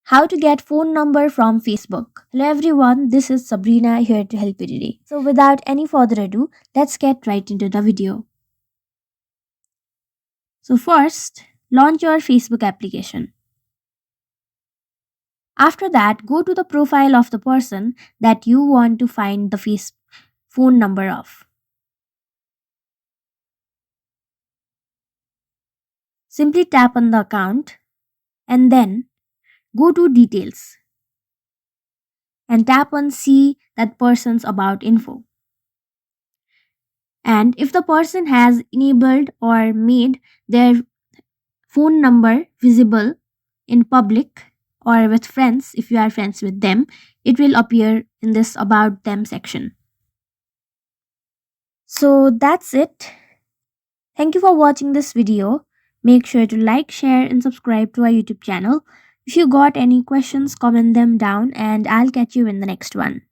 How to get phone number from Facebook. Hello everyone, this is Sabrina here to help you today. So without any further ado, let's get right into the video. So first, launch your Facebook application. After that, go to the profile of the person that you want to find the phone number of. Simply tap on the account and then go to details and tap on see that person's about info. And if the person has enabled or made their phone number visible in public or with friends, if you are friends with them, it will appear in this about them section. So that's it. Thank you for watching this video. Make sure to like, share and subscribe to our YouTube channel. If you got any questions, comment them down and I'll catch you in the next one.